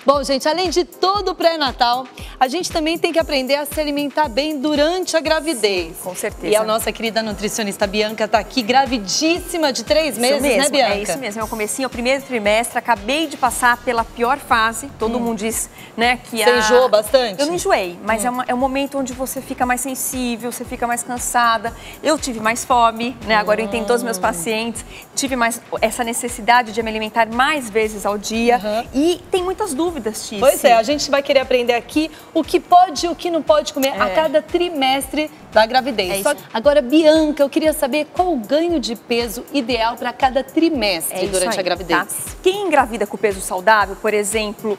Bom, gente, além de todo o pré-natal, a gente também tem que aprender a se alimentar bem durante a gravidez. Sim, com certeza. E a nossa querida nutricionista Bianca tá aqui, gravidíssima de 3 meses, mesmo, né, Bianca? É isso mesmo, é o comecinho, é o primeiro trimestre, acabei de passar pela pior fase, todo mundo diz, né, que Você enjoou bastante? Eu não enjoei, mas é um momento onde você fica mais sensível, você fica mais cansada. Eu tive mais fome, né, agora eu entendo todos os meus pacientes, tive mais essa necessidade de me alimentar mais vezes ao dia e tem muitas dúvidas, Tice. Pois é, a gente vai querer aprender aqui o que pode e o que não pode comer a cada trimestre da gravidez. Agora, Bianca, eu queria saber qual o ganho de peso ideal para cada trimestre durante a gravidez. Tá? Quem engravida com peso saudável, por exemplo,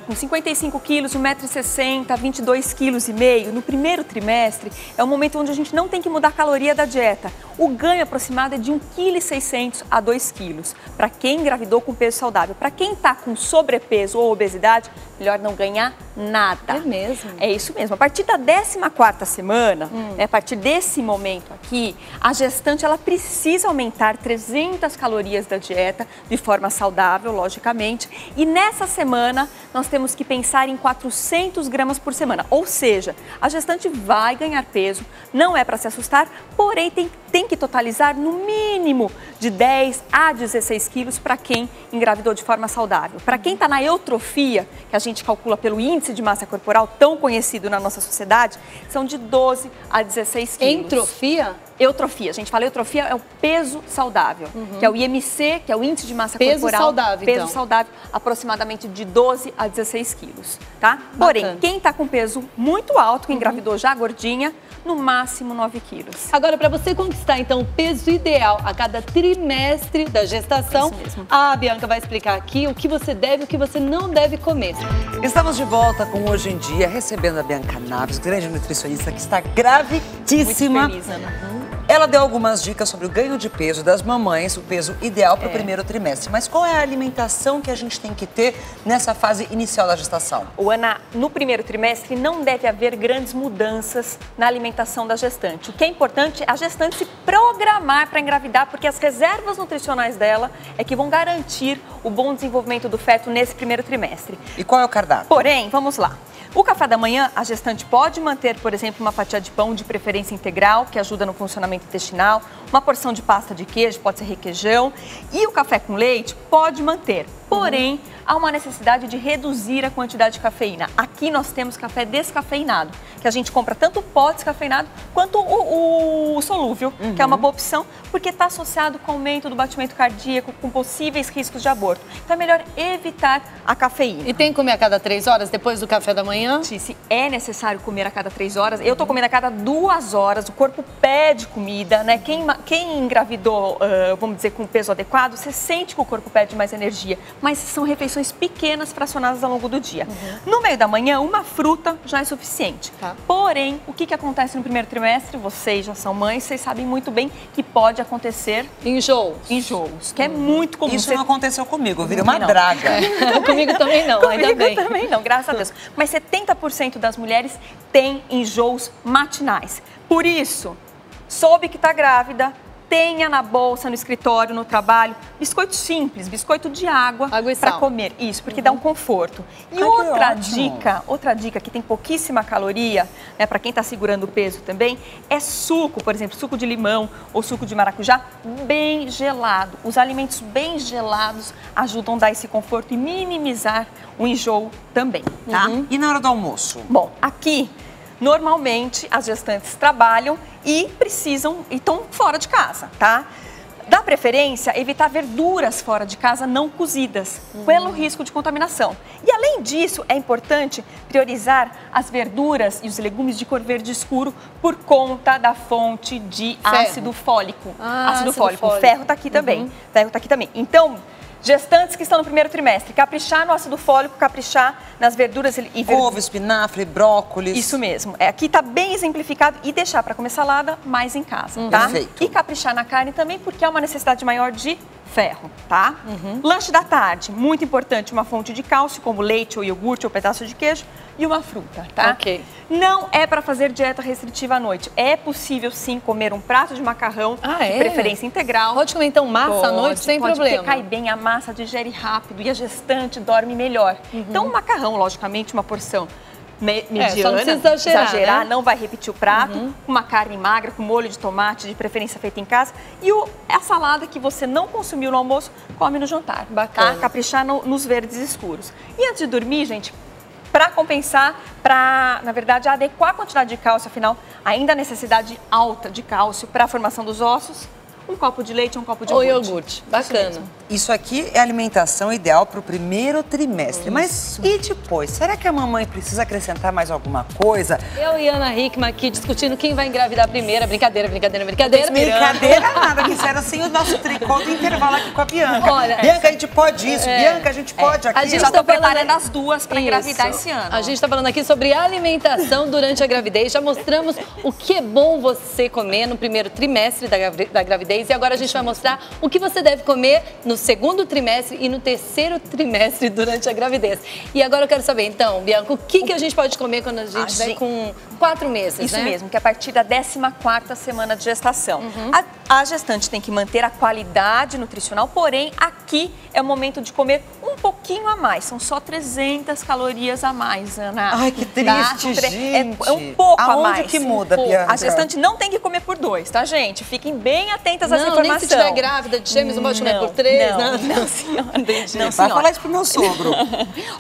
com 55 quilos, 1,60 m, 22,5 kg, no primeiro trimestre, é o momento onde a gente não tem que mudar a caloria da dieta. O ganho aproximado é de 1,6 kg a 2 kg, para quem engravidou com peso saudável. Para quem está com sobrepeso ou obesidade, melhor não ganhar nada. É mesmo? É isso mesmo. A partir da 14ª semana, a partir desse momento aqui, a gestante ela precisa aumentar 300 calorias da dieta de forma saudável, logicamente. E nessa semana, nós temos que pensar em 400 gramas por semana. Ou seja, a gestante vai ganhar peso, não é para se assustar, porém tem que totalizar no mínimo de 10 a 16 quilos para quem engravidou de forma saudável. Para quem está na eutrofia, que a gente calcula pelo índice de massa corporal, tão conhecido na nossa sociedade, são de 12 a 16 quilos. Entrofia? Eutrofia. A gente fala eutrofia é o peso saudável, que é o IMC, que é o índice de massa peso corporal. Saudável, peso então. saudável, aproximadamente de 12 a 16 quilos, tá? Porém, quem está com peso muito alto, que engravidou já gordinha, no máximo 9 quilos. Agora, para você conquistar, então, o peso ideal a cada trimestre da gestação, Isso mesmo. a Bianca vai explicar aqui o que você deve e o que você não deve comer. Estamos de volta com Hoje em Dia, recebendo a Bianca Naves, grande nutricionista que está gravidíssima. Muito feliz, Ana. Ela deu algumas dicas sobre o ganho de peso das mamães, o peso ideal para o primeiro trimestre. Mas qual é a alimentação que a gente tem que ter nessa fase inicial da gestação? Ana, no primeiro trimestre não deve haver grandes mudanças na alimentação da gestante. O que é importante é a gestante se programar para engravidar, porque as reservas nutricionais dela é que vão garantir o bom desenvolvimento do feto nesse primeiro trimestre. E qual é o cardápio? Porém, vamos lá. O café da manhã, a gestante pode manter, por exemplo, uma fatia de pão de preferência integral, que ajuda no funcionamento intestinal, uma porção de pasta de queijo, pode ser requeijão, e o café com leite pode manter. Porém, há uma necessidade de reduzir a quantidade de cafeína. Aqui nós temos café descafeinado, que a gente compra tanto o pó descafeinado quanto o solúvel, que é uma boa opção, porque está associado com o aumento do batimento cardíaco, com possíveis riscos de aborto. Então é melhor evitar a cafeína. E tem que comer a cada 3 horas depois do café da manhã? Se é necessário comer a cada 3 horas, eu estou comendo a cada 2 horas, o corpo pede comida, né? Quem engravidou, vamos dizer, com peso adequado, você sente que o corpo pede mais energia, mas são refeições pequenas fracionadas ao longo do dia. No meio da manhã, uma fruta já é suficiente. Porém, o que acontece no primeiro trimestre? Vocês já são mães, vocês sabem muito bem que pode acontecer enjoos, que é muito comum. Isso não aconteceu comigo, eu virei uma draga. Comigo também não, ainda bem. Comigo também não, graças a Deus. Mas 70% das mulheres têm enjoos matinais. Por isso, soube que está grávida, tenha na bolsa, no escritório, no trabalho, biscoito simples, biscoito de água para comer. Isso, porque dá um conforto. E outra dica que tem pouquíssima caloria, né, para quem está segurando o peso também, é suco, por exemplo, suco de limão ou suco de maracujá bem gelado. Os alimentos bem gelados ajudam a dar esse conforto e minimizar o enjoo também, tá? E na hora do almoço? Bom, aqui normalmente as gestantes trabalham e estão fora de casa, tá? Dá preferência evitar verduras fora de casa não cozidas, pelo risco de contaminação. E além disso, é importante priorizar as verduras e os legumes de cor verde escuro por conta da fonte de ácido fólico. Ácido fólico. O ferro tá aqui também. Ferro tá aqui também. Então, gestantes que estão no primeiro trimestre, caprichar no ácido fólico, caprichar nas verduras e ovo, espinafre, brócolis. Isso mesmo. Aqui está bem exemplificado e deixar para comer salada mais em casa, tá? Perfeito. E caprichar na carne também, porque há uma necessidade maior de ferro, tá? Lanche da tarde, muito importante, uma fonte de cálcio, como leite ou iogurte ou pedaço de queijo e uma fruta, tá? Ok. Não é para fazer dieta restritiva à noite. É possível, sim, comer um prato de macarrão, de preferência integral. Pode comer, então, massa à noite sem problema? Porque cai bem, a massa digere rápido e a gestante dorme melhor. Então, um macarrão, logicamente, uma porção mediana, só não precisa exagerar, né? Não vai repetir o prato, uma carne magra com molho de tomate, de preferência feita em casa, e a salada que você não consumiu no almoço, come no jantar. Bacana. Tá? Caprichar nos verdes escuros. E antes de dormir, gente, para compensar, para, na verdade, adequar a quantidade de cálcio, afinal, ainda há necessidade alta de cálcio para a formação dos ossos, um copo de leite, um copo de iogurte. Ou iogurte, bacana. Isso aqui é a alimentação ideal para o primeiro trimestre. Isso. Mas e depois? Será que a mamãe precisa acrescentar mais alguma coisa? Eu e Ana Hickman aqui discutindo quem vai engravidar primeiro. Brincadeira, brincadeira, brincadeira. Brincadeira nada, que isso era assim o nosso tricô do intervalo aqui com a Bianca. Olha, Bianca, a gente pode isso. Bianca, a gente pode aqui. A gente já está preparando as duas para engravidar esse ano. A gente está falando aqui sobre alimentação durante a gravidez. Já mostramos o que é bom você comer no primeiro trimestre da gravidez. E agora a gente vai mostrar o que você deve comer no segundo trimestre e no terceiro trimestre durante a gravidez. E agora eu quero saber, então, Bianca, o que a gente pode comer quando a gente vai com 4 meses, Isso né? mesmo, que é a partir da 14ª semana de gestação. A gestante tem que manter a qualidade nutricional, porém, aqui é o momento de comer um pouquinho a mais. São só 300 calorias a mais, Ana. Ai, que triste, gente. É um pouco a mais. Aonde que muda, Bianca? A gestante não tem que comer por 2, tá, gente? Fiquem bem atentas a essa informação. Nem se estiver grávida de gêmeos, não pode comer por 3, não, senhora. Não, vai falar isso pro meu sogro.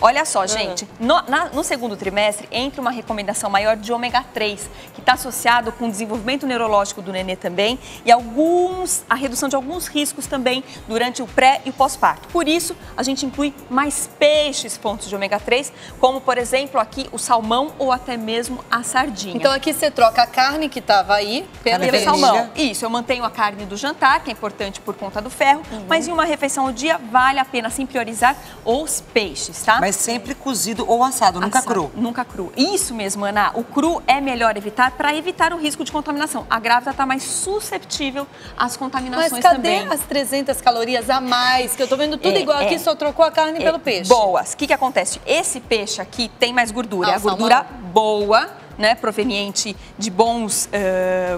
Olha só, gente, no segundo trimestre entra uma recomendação maior de ômega 3, que está associado com o desenvolvimento neurológico do nenê também e a redução de alguns riscos também durante o pré e o pós-parto. Por isso, a gente inclui mais peixes fontes de ômega 3, como, por exemplo, aqui o salmão ou até mesmo a sardinha. Então aqui você troca a carne que estava aí pelo salmão. Isso, eu mantenho a carne do jantar, que é importante por conta do ferro, mas em uma refeição ao dia vale a pena sim priorizar os peixes, tá? Mas sempre cozido ou assado, nunca cru. Nunca cru. Isso mesmo, Ana. O cru é melhor evitar para evitar o risco de contaminação. A grávida está mais susceptível às contaminações também. Mas cadê também. as 300 calorias a mais? Que eu tô vendo tudo igual aqui, só trocou a carne pelo peixe. Boas. O que acontece? Esse peixe aqui tem mais gordura. É a gordura boa, né, proveniente de bons,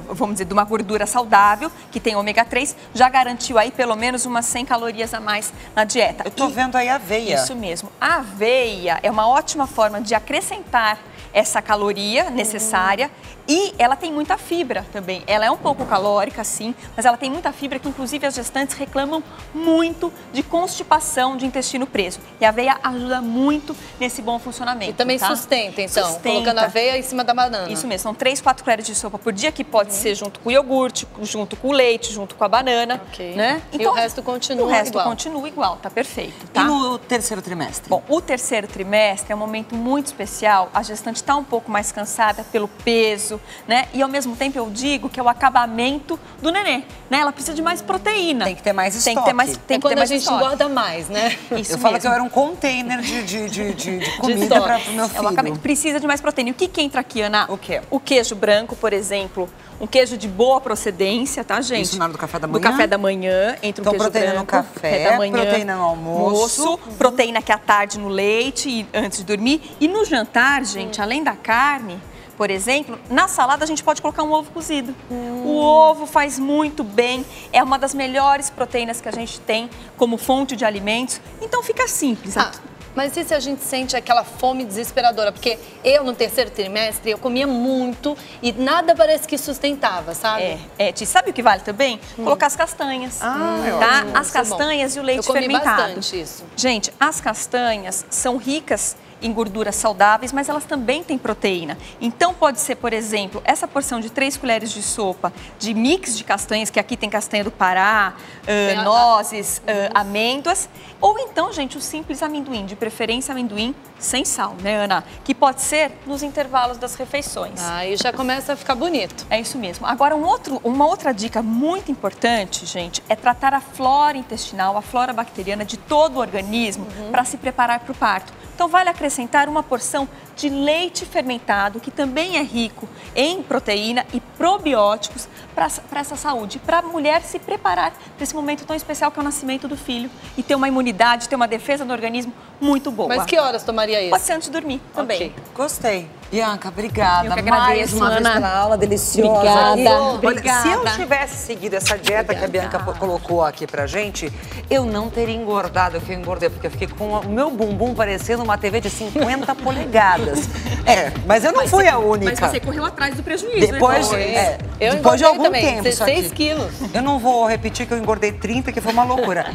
vamos dizer, de uma gordura saudável, que tem ômega 3, já garantiu aí pelo menos umas 100 calorias a mais na dieta. Eu tô vendo aí a aveia. Isso mesmo. A aveia é uma ótima forma de acrescentar essa caloria necessária e ela tem muita fibra também. Ela é um pouco calórica, sim, mas ela tem muita fibra que, inclusive, as gestantes reclamam muito de constipação de intestino preso. E a aveia ajuda muito nesse bom funcionamento. E também sustenta, então, colocando a aveia em cima da banana. Isso mesmo, são 3, 4 colheres de sopa por dia, que pode ser junto com o iogurte, junto com o leite, junto com a banana. Né? Então, e o resto continua igual. O resto continua igual, tá perfeito. Tá? E no terceiro trimestre? Bom, o terceiro trimestre é um momento muito especial. A gestante está um pouco mais cansada pelo peso, né? E ao mesmo tempo eu digo que é o acabamento do nenê, né? Ela precisa de mais proteína. Tem que ter mais estoque. Tem que ter mais, tem que quando ter mais a gente engorda mais, né? Isso eu falo mesmo. que eu era um container de comida para o meu filho. Precisa de mais proteína. E o que entra aqui, Ana? O quê? O queijo branco, por exemplo. Um queijo de boa procedência, tá, gente? Isso na hora do café da manhã? Do café da manhã, entre então, um queijo proteína branco, no café da manhã, proteína no almoço. Proteína que é à tarde no leite e antes de dormir. E no jantar, gente, além da carne, por exemplo, na salada a gente pode colocar um ovo cozido. O ovo faz muito bem, é uma das melhores proteínas que a gente tem como fonte de alimentos. Então fica simples. Mas e se a gente sente aquela fome desesperadora? Porque eu, no terceiro trimestre, eu comia muito e nada parece que sustentava, sabe? Sabe o que vale também? Colocar as castanhas, tá? As castanhas e o leite fermentado. Eu comi bastante isso. Gente, as castanhas são ricas em gorduras saudáveis, mas elas também têm proteína. Então pode ser, por exemplo, essa porção de 3 colheres de sopa de mix de castanhas, que aqui tem castanha do Pará, nozes, amêndoas, ou então, gente, o simples amendoim, de preferência amendoim sem sal, né, Ana? Que pode ser nos intervalos das refeições. Aí já começa a ficar bonito. É isso mesmo. Agora, uma outra dica muito importante, gente, é tratar a flora intestinal, a flora bacteriana de todo o organismo para se preparar para o parto. Então, vale acrescentar uma porção de leite fermentado, que também é rico em proteína e probióticos, para essa saúde, para a mulher se preparar para esse momento tão especial que é o nascimento do filho e ter uma imunidade, ter uma defesa do organismo muito boa. Mas que horas tomaria isso? Pode ser antes de dormir também. Okay. Gostei. Bianca, obrigada. Eu que agradeço, mais uma vez pela aula deliciosa. Obrigada. Se eu tivesse seguido essa dieta que a Bianca colocou aqui pra gente, eu não teria engordado. Eu engordei porque eu fiquei com o meu bumbum parecendo uma TV de 50 polegadas. Mas eu não fui a única. Mas você correu atrás do prejuízo, depois, né? Eu depois de algum também, tempo. 16 quilos. Eu não vou repetir que eu engordei 30, que foi uma loucura.